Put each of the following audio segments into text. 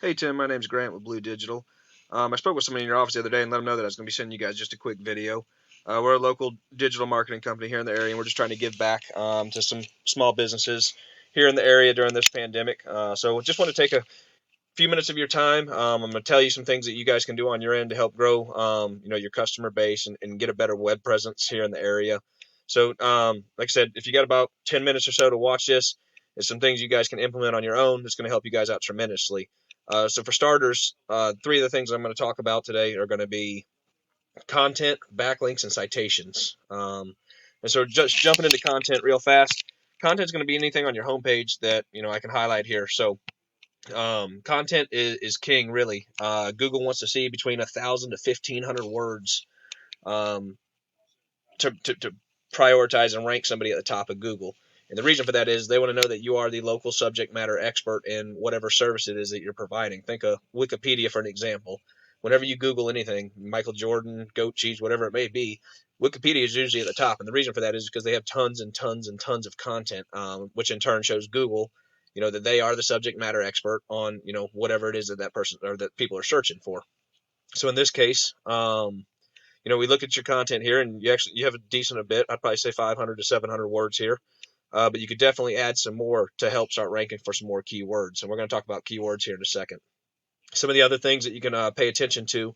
Hey Tim, my name's Grant with BLU Digital. I spoke with somebody in your office the other day and let them know that I was going to be sending you guys just a quick video. We're a local digital marketing company here in the area, and we're just trying to give back to some small businesses here in the area during this pandemic. So just want to take a few minutes of your time. I'm going to tell you some things that you guys can do on your end to help grow, your customer base and get a better web presence here in the area. So, like I said, if you got about 10 minutes or so to watch this, there's some things you guys can implement on your own. It's going to help you guys out tremendously. So for starters, three of the things I'm going to talk about today are going to be content, backlinks, and citations. And so just jumping into content real fast, content is going to be anything on your homepage that I can highlight here. So content is king, really. Google wants to see between 1,000 to 1,500 words um, to prioritize and rank somebody at the top of Google. And the reason for that is they want to know that you are the local subject matter expert in whatever service it is that you're providing. Think of Wikipedia for an example. Whenever you Google anything, Michael Jordan, goat cheese, whatever it may be, Wikipedia is usually at the top. And the reason for that is because they have tons and tons and tons of content, which in turn shows Google, that they are the subject matter expert on, whatever it is that person or that people are searching for. So in this case, we look at your content here, and you have a decent bit. I'd probably say 500 to 700 words here, but you could definitely add some more to help start ranking for some more keywords. And we're going to talk about keywords here in a second. Some of the other things that you can pay attention to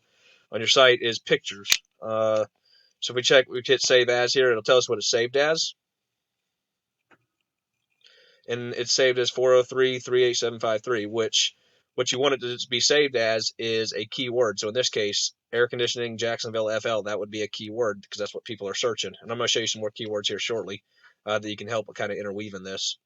on your site is pictures. So if we hit save as here, it'll tell us what it's saved as, and it's saved as 403-38753, which what you want it to be saved as is a keyword. So in this case, air conditioning Jacksonville FL, that would be a keyword because that's what people are searching. And I'm going to show you some more keywords here shortly that you can help kind of interweave in this.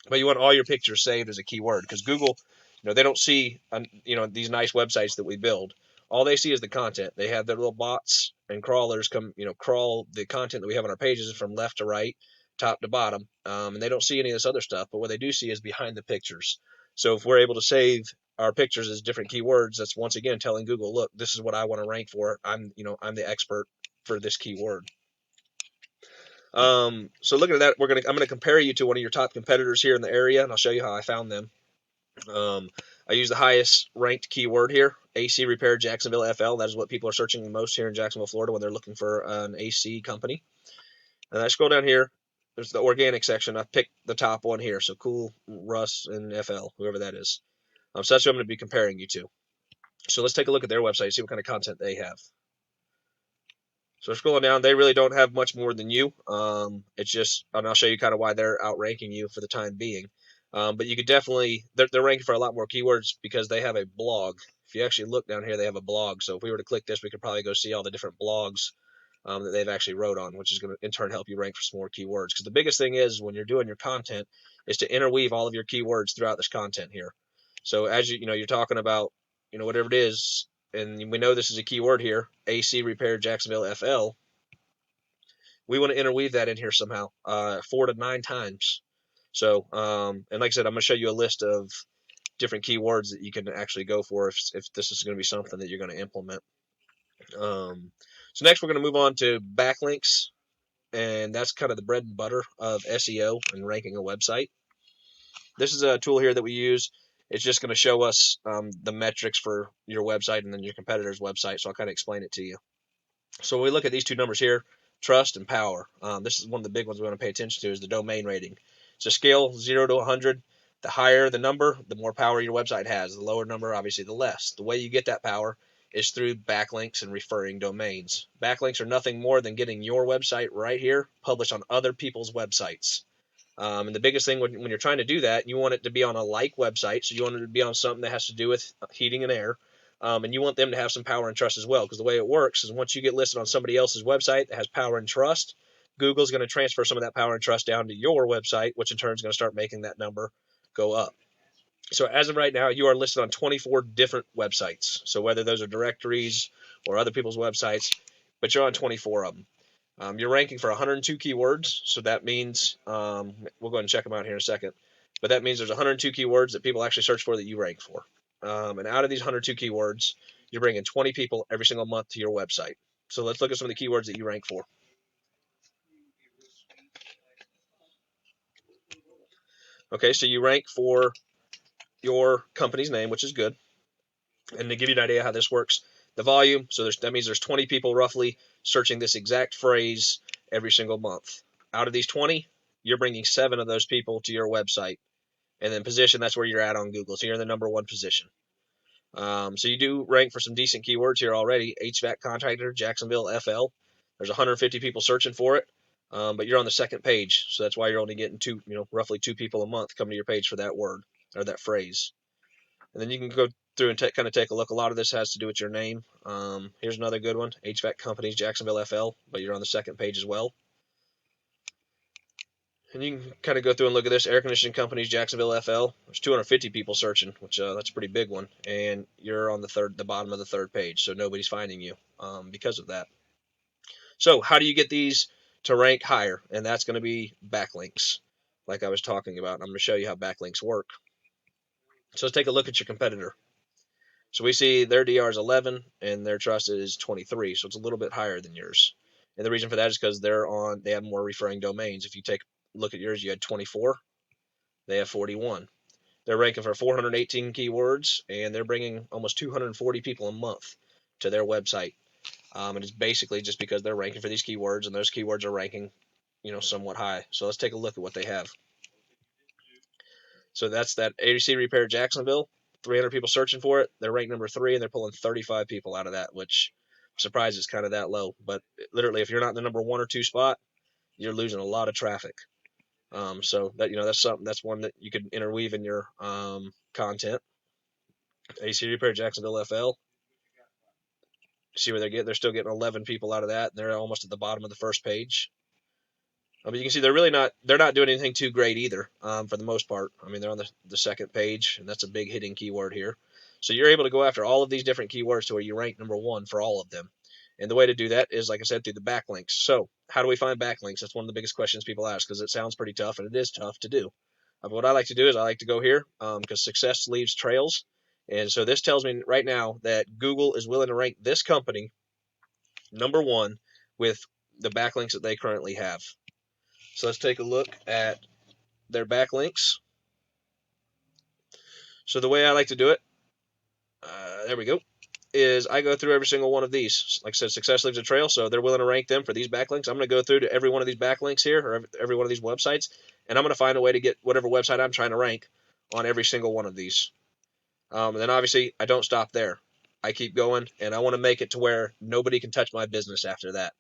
But you want all your pictures saved as a keyword because Google, they don't see, these nice websites that we build. All they see is the content. They have their little bots and crawlers come, crawl the content that we have on our pages from left to right, top to bottom, and they don't see any of this other stuff. But what they do see is behind the pictures. So if we're able to save our pictures as different keywords, that's once again telling Google, look, this is what I want to rank for. I'm the expert for this keyword. So looking at that, I'm gonna compare you to one of your top competitors here in the area, and I'll show you how I found them. I use the highest ranked keyword here, AC Repair Jacksonville FL. That is what people are searching the most here in Jacksonville, Florida, when they're looking for an AC company. And I scroll down here. There's the organic section. I picked the top one here. So Cool, Russ, and FL, whoever that is. So that's who I'm going to be comparing you to. So let's take a look at their website, see what kind of content they have. So scrolling down, they really don't have much more than you. It's just, and I'll show you kind of why they're outranking you for the time being. But you could definitely, they're ranking for a lot more keywords because they have a blog. If you actually look down here, they have a blog. So if we were to click this, we could probably go see all the different blogs that they've actually wrote on, which is going to in turn help you rank for some more keywords. Because the biggest thing is when you're doing your content is to interweave all of your keywords throughout this content here. So as you're talking about, whatever it is, and we know this is a keyword here, AC Repair Jacksonville FL, we want to interweave that in here somehow, 4 to 9 times. So, and like I said, I'm going to show you a list of different keywords that you can actually go for if this is going to be something that you're going to implement. So next we're going to move on to backlinks, and that's kind of the bread and butter of SEO and ranking a website. This is a tool here that we use. It's just going to show us the metrics for your website and then your competitor's website, so I'll kind of explain it to you. So when we look at these two numbers here, trust and power. This is one of the big ones we want to pay attention to is the domain rating. So scale 0 to 100. The higher the number, the more power your website has. The lower number, obviously, the less. The way you get that power is through backlinks and referring domains. Backlinks are nothing more than getting your website right here published on other people's websites. And the biggest thing when you're trying to do that, you want it to be on a like website. So you want it to be on something that has to do with heating and air. And you want them to have some power and trust as well. Because the way it works is once you get listed on somebody else's website that has power and trust, Google's going to transfer some of that power and trust down to your website, which in turn is going to start making that number go up. So as of right now, you are listed on 24 different websites. So whether those are directories or other people's websites, but you're on 24 of them. You're ranking for 102 keywords, so that means we'll go ahead and check them out here in a second. But that means there's 102 keywords that people actually search for that you rank for. And out of these 102 keywords, you're bringing 20 people every single month to your website. So let's look at some of the keywords that you rank for. Okay, so you rank for your company's name, which is good. And to give you an idea how this works, the volume, so that means there's 20 people roughly searching this exact phrase every single month. Out of these 20, you're bringing 7 of those people to your website. And then position, that's where you're at on Google. So you're in the #1 position. So you do rank for some decent keywords here already. HVAC contractor, Jacksonville, FL. There's 150 people searching for it, but you're on the second page. So that's why you're only getting roughly 2 people a month coming to your page for that word or that phrase. And then you can go through and kind of take a look. A lot of this has to do with your name. Here's another good one: HVAC companies, Jacksonville, FL. But you're on the second page as well. And you can kind of go through and look at this: air conditioning companies, Jacksonville, FL. There's 250 people searching, which that's a pretty big one. And you're on the bottom of the third page, so nobody's finding you because of that. So how do you get these to rank higher? And that's going to be backlinks, like I was talking about. I'm going to show you how backlinks work. So let's take a look at your competitor. So we see their DR is 11 and their trusted is 23, so it's a little bit higher than yours. And the reason for that is because they have more referring domains. If you take a look at yours, you had 24, they have 41. They're ranking for 418 keywords, and they're bringing almost 240 people a month to their website. And it's basically just because they're ranking for these keywords, and those keywords are ranking, somewhat high. So let's take a look at what they have. So that's that AC Repair Jacksonville. 300 people searching for it. They're ranked #3, and they're pulling 35 people out of that, which I'm surprised is kind of that low. But literally, if you're not in the #1 or 2 spot, you're losing a lot of traffic. So that's one that you could interweave in your content. AC Repair Jacksonville, FL. See where they're still getting 11 people out of that, and they're almost at the bottom of the first page. But you can see they're not doing anything too great either, for the most part. I mean, they're on the second page, and that's a big hitting keyword here. So you're able to go after all of these different keywords to where you rank #1 for all of them. And the way to do that is, like I said, through the backlinks. So how do we find backlinks? That's one of the biggest questions people ask, because it sounds pretty tough, and it is tough to do. But what I like to do is I like to go here, because success leaves trails. And so this tells me right now that Google is willing to rank this company #1 with the backlinks that they currently have. So let's take a look at their backlinks. So the way I like to do it, there we go, is I go through every single one of these. Like I said, success leaves a trail, so they're willing to rank them for these backlinks. I'm going to go through to every one of these backlinks here, or every one of these websites, and I'm going to find a way to get whatever website I'm trying to rank on every single one of these. And then obviously I don't stop there. I keep going, and I want to make it to where nobody can touch my business after that.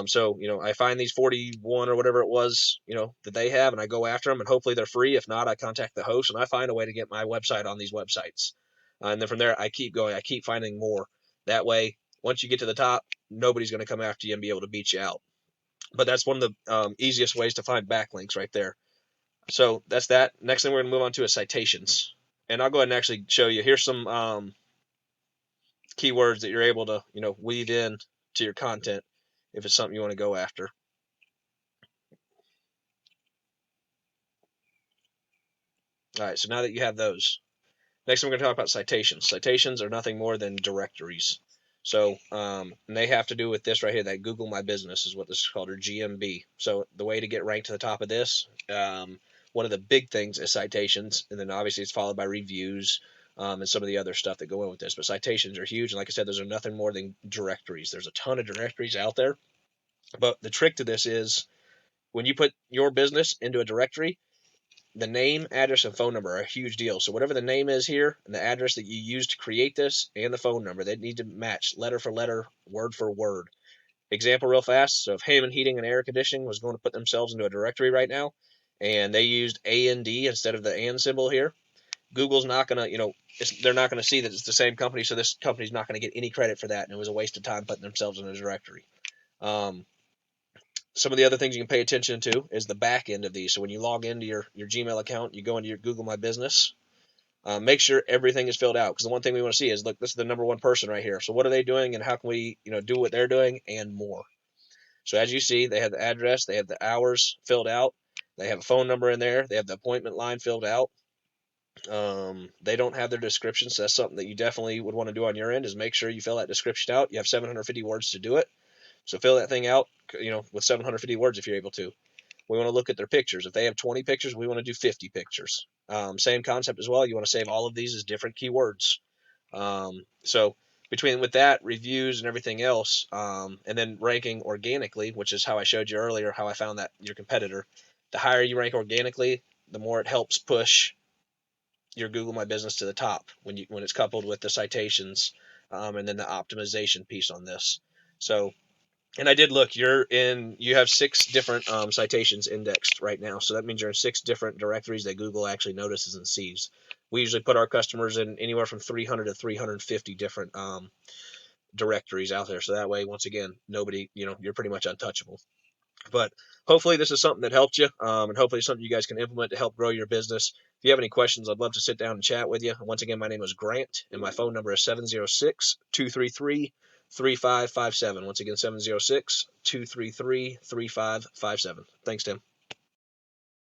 So I find these 41 or whatever it was, that they have, and I go after them, and hopefully they're free. If not, I contact the host, and I find a way to get my website on these websites. And then from there, I keep going. I keep finding more. That way, once you get to the top, nobody's going to come after you and be able to beat you out. But that's one of the easiest ways to find backlinks right there. So that's that. Next thing we're going to move on to is citations. And I'll go ahead and actually show you. Here's some keywords that you're able to, weave in to your content if it's something you want to go after. All right, so now that you have those, next we're going to talk about citations. Citations are nothing more than directories. So and they have to do with this right here, that Google My Business is what this is called, or GMB. So the way to get ranked to the top of this, one of the big things is citations, and then obviously it's followed by reviews, and some of the other stuff that go in with this. But citations are huge, and like I said, those are nothing more than directories. There's a ton of directories out there, but the trick to this is when you put your business into a directory, the name, address, and phone number are a huge deal. So whatever the name is here, and the address that you use to create this, and the phone number, they need to match letter for letter, word for word. Example real fast. So if Hammond Heating and Air Conditioning was going to put themselves into a directory right now, and they used AND instead of the AND symbol here, Google's not going to, they're not going to see that it's the same company, so this company's not going to get any credit for that, and it was a waste of time putting themselves in a directory. Some of the other things you can pay attention to is the back end of these. So when you log into your Gmail account, you go into your Google My Business, make sure everything is filled out, because the one thing we want to see is, look, this is the #1 person right here. So what are they doing, and how can we do what they're doing and more? So as you see, they have the address, they have the hours filled out, they have a phone number in there, they have the appointment line filled out. They don't have their description, so that's something that you definitely would want to do on your end, is make sure you fill that description out. You have 750 words to do it. So fill that thing out, with 750 words if you're able to. We want to look at their pictures. If they have 20 pictures, we want to do 50 pictures. Same concept as well. You want to save all of these as different keywords. So with that, reviews and everything else, and then ranking organically, which is how I showed you earlier, how I found that your competitor, the higher you rank organically, the more it helps push your Google My Business to the top when it's coupled with the citations, and then the optimization piece on this. So, and I did look. You have 6 different citations indexed right now, so that means you're in 6 different directories that Google actually notices and sees. We usually put our customers in anywhere from 300 to 350 different directories out there, so that way, once again, nobody, you're pretty much untouchable. But hopefully this is something that helped you, and hopefully something you guys can implement to help grow your business. If you have any questions, I'd love to sit down and chat with you. Once again, my name is Grant, and my phone number is 706-233-3557. Once again, 706-233-3557. Thanks, Tim.